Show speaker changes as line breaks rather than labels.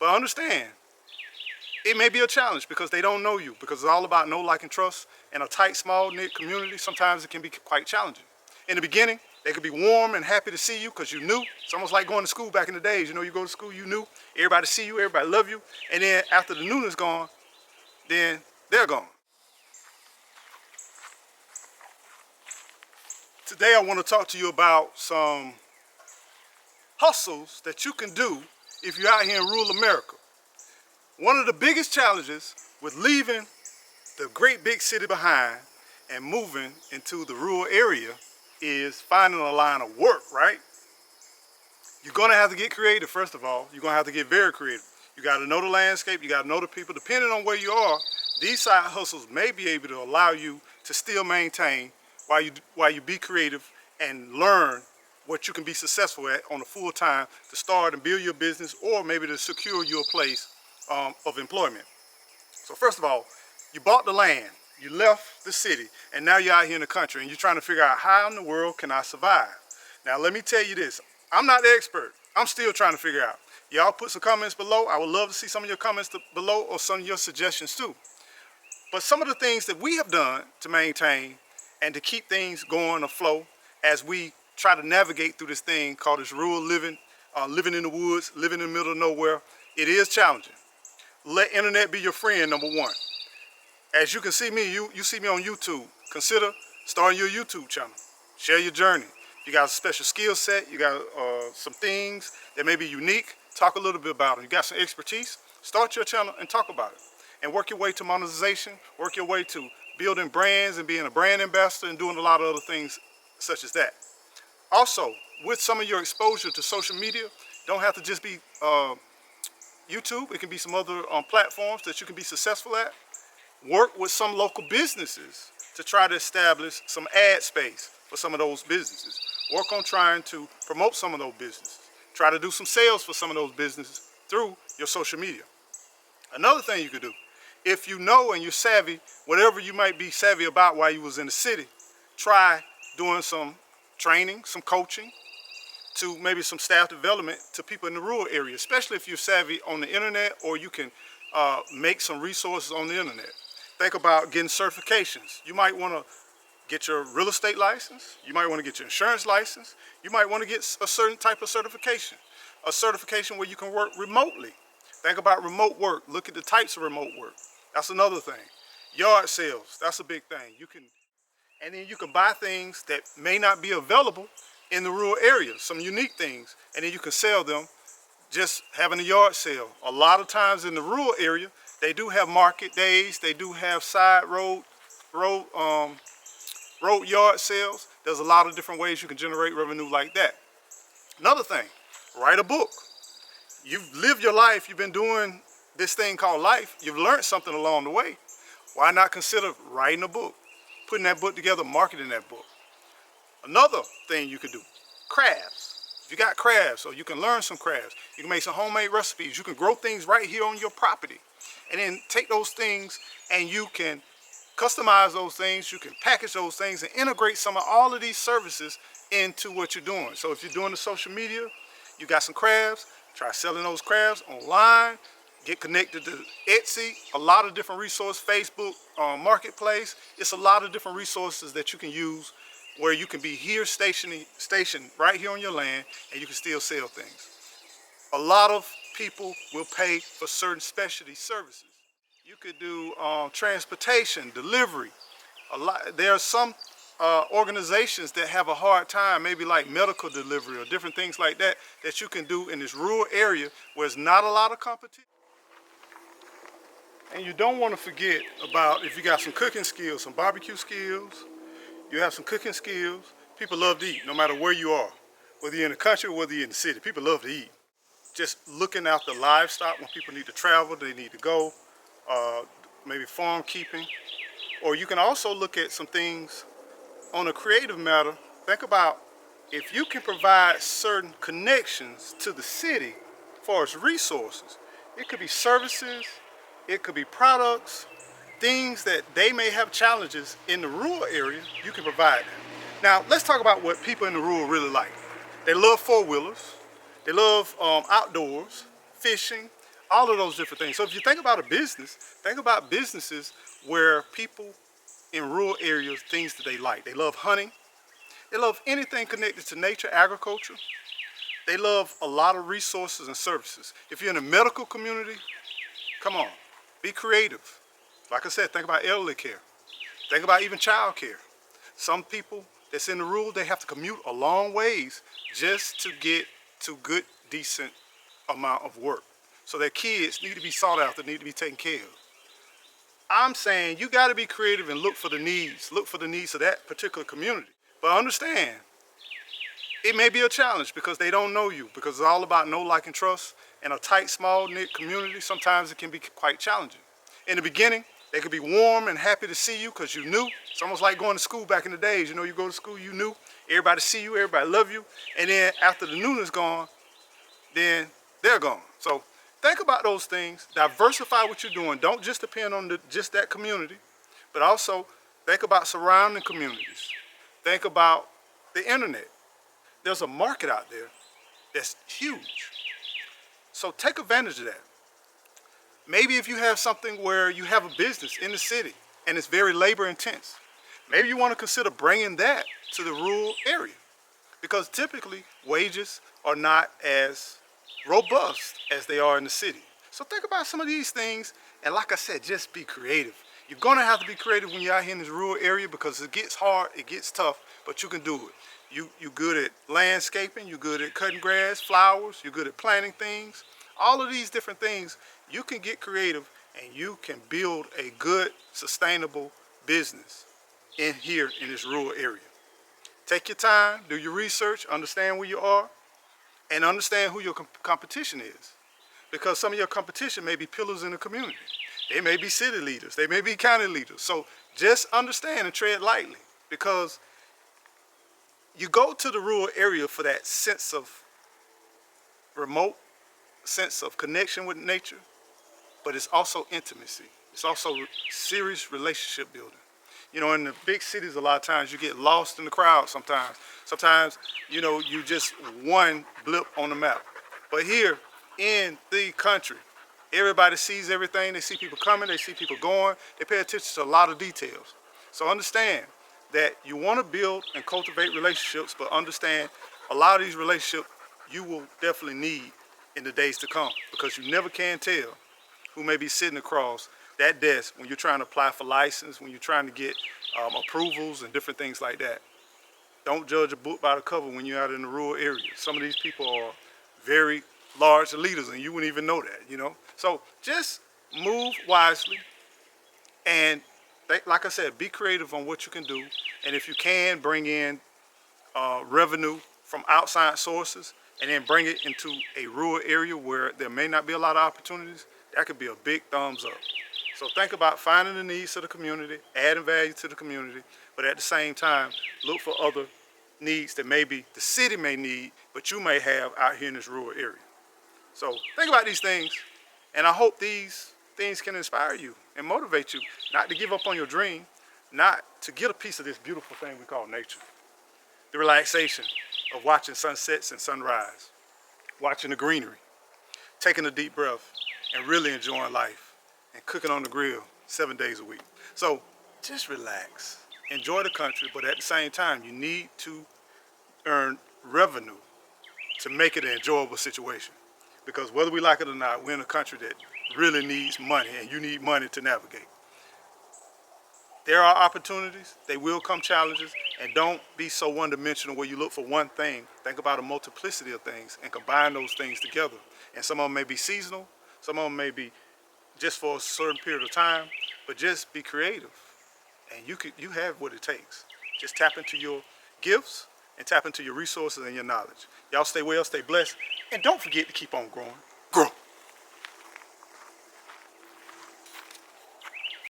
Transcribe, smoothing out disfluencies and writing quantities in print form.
But understand, it may be a challenge because they don't know you, because it's all about know, like, and trust. In a tight, small-knit community, sometimes it can be quite challenging. In the beginning, they could be warm and happy to see you because you knew. It's almost like going to school back in the days. You know, you go to school, you knew. Everybody see you, everybody love you. And then after the newness gone, then they're gone. Today I want to talk to you about some hustles that you can do if you're out here in rural America. One of the biggest challenges with leaving the great big city behind and moving into the rural area is finding a line of work, right? You're gonna have to get creative, first of all. You're gonna have to get very creative. You gotta know the landscape, you gotta know the people. Depending on where you are, these side hustles may be able to allow you to still maintain while you be creative and learn what you can be successful at on a full time to start and build your business, or maybe to secure you a place of employment. So first of all, you bought the land, you left the city, and now you're out here in the country and you're trying to figure out how in the world can I survive? Now let me tell you this, I'm not the expert. I'm still trying to figure out. Y'all put some comments below. I would love to see some of your comments below, or some of your suggestions too. But some of the things that we have done to maintain and to keep things going afloat as we try to navigate through this thing called this rural living, living in the woods, living in the middle of nowhere, it is challenging. Let internet be your friend, number one. As you can see me, you see me on YouTube. Consider starting your YouTube channel. Share your journey. You got a special skill set, you got some things that may be unique, talk a little bit about them. You got some expertise, start your channel and talk about it. And work your way to monetization, work your way to building brands and being a brand ambassador and doing a lot of other things such as that. Also, with some of your exposure to social media, don't have to just be YouTube, it can be some other platforms that you can be successful at. Work with some local businesses to try to establish some ad space for some of those businesses. Work on trying to promote some of those businesses. Try to do some sales for some of those businesses through your social media. Another thing you could do, if you know and you're savvy, whatever you might be savvy about while you was in the city, try doing some training, some coaching, to maybe some staff development to people in the rural area, especially if you're savvy on the internet, or you can make some resources on the internet. Think about getting certifications. You might want to get your real estate license. You might want to get your insurance license. You might want to get a certain type of certification. A certification where you can work remotely. Think about remote work. Look at the types of remote work. That's another thing. Yard sales, that's a big thing. And then you can buy things that may not be available in the rural areas, some unique things, and then you can sell them just having a yard sale. A lot of times in the rural area, they do have market days, they do have side road yard sales. There's a lot of different ways you can generate revenue like that. Another thing, write a book. You've lived your life, you've been doing this thing called life, you've learned something along the way. Why not consider writing a book, putting that book together, marketing that book? Another thing you could do, crafts. If you got crafts, so you can learn some crafts. You can make some homemade recipes. You can grow things right here on your property. And then take those things and you can customize those things, you can package those things and integrate some of all of these services into what you're doing. So if you're doing the social media, you got some crafts, try selling those crafts online, get connected to Etsy, a lot of different resources, Facebook, Marketplace. It's a lot of different resources that you can use where you can be here stationed right here on your land and you can still sell things. A lot of people will pay for certain specialty services. You could do transportation, delivery. There are some organizations that have a hard time, maybe like medical delivery or different things like that, that you can do in this rural area where there's not a lot of competition. And you don't want to forget about if you got some cooking skills, some barbecue skills, you have some cooking skills. People love to eat no matter where you are, whether you're in the country or whether you're in the city. People love to eat. Just looking out the livestock when people need to travel, they need to go, maybe farm keeping. Or you can also look at some things on a creative matter. Think about if you can provide certain connections to the city as far as resources. It could be services, it could be products, things that they may have challenges in the rural area, you can provide them. Now, let's talk about what people in the rural really like. They love four-wheelers, they love outdoors, fishing, All of those different things. So if you think about a business, think about businesses where people in rural areas, things that they like. They love hunting. They love anything connected to nature, agriculture. They love a lot of resources and services. If you're in a medical community, come on, be creative. Like I said, think about elderly care. Think about even child care. Some people that's in the rural, they have to commute a long ways just to get to good, decent amount of work. So their kids need to be sought after, need to be taken care of. I'm saying you got to be creative and look for the needs of that particular community. But understand, it may be a challenge because they don't know you, because it's all about know, like, and trust. In a tight, small knit community, sometimes it can be quite challenging. In the beginning, they could be warm and happy to see you because you knew. It's almost like going to school back in the days. You know, you go to school, you knew. Everybody see you, everybody love you. And then after the newness gone, then they're gone. So think about those things. Diversify what you're doing. Don't just depend on just that community, but also think about surrounding communities. Think about the internet. There's a market out there that's huge. So take advantage of that. Maybe if you have something where you have a business in the city and it's very labor intense, maybe you want to consider bringing that to the rural area, because typically wages are not as robust as they are in the city. So think about some of these things, and like I said, just be creative. You're gonna have to be creative when you're out here in this rural area because it gets hard, it gets tough, but you can do it. You're good at landscaping, you're good at cutting grass, flowers, you're good at planting things. All of these different things, you can get creative and you can build a good, sustainable business in here in this rural area. Take your time, do your research, understand where you are, and understand who your competition is. Because some of your competition may be pillars in the community. They may be city leaders, they may be county leaders. So just understand and tread lightly, because you go to the rural area for that sense of remote, sense of connection with nature, but it's also intimacy. It's also serious relationship building. You know, in the big cities, a lot of times you get lost in the crowd sometimes. Sometimes, you know, you just one blip on the map. But here in the country, everybody sees everything. They see people coming, they see people going. They pay attention to a lot of details. So understand that you want to build and cultivate relationships, but understand a lot of these relationships you will definitely need in the days to come, because you never can tell who may be sitting across that desk when you're trying to apply for license, when you're trying to get approvals and different things like that. Don't judge a book by the cover when you're out in the rural area. Some of these people are very large leaders and you wouldn't even know that, you know? So just move wisely and, like I said, be creative on what you can do. And if you can, bring in revenue from outside sources and then bring it into a rural area where there may not be a lot of opportunities, that could be a big thumbs up. So think about finding the needs of the community, adding value to the community, but at the same time, look for other needs that maybe the city may need, but you may have out here in this rural area. So think about these things, and I hope these things can inspire you and motivate you not to give up on your dream, not to get a piece of this beautiful thing we call nature. The relaxation of watching sunsets and sunrise, watching the greenery, taking a deep breath, and really enjoying life, and cooking on the grill 7 days a week. So just relax, enjoy the country, but at the same time, you need to earn revenue to make it an enjoyable situation. Because whether we like it or not, we're in a country that really needs money, and you need money to navigate. There are opportunities, they will come challenges, and don't be so one-dimensional where you look for one thing. Think about a multiplicity of things and combine those things together. And some of them may be seasonal, some of them may be just for a certain period of time, but just be creative. And you have what it takes. Just tap into your gifts and tap into your resources and your knowledge. Y'all stay well, stay blessed, and don't forget to keep on growing.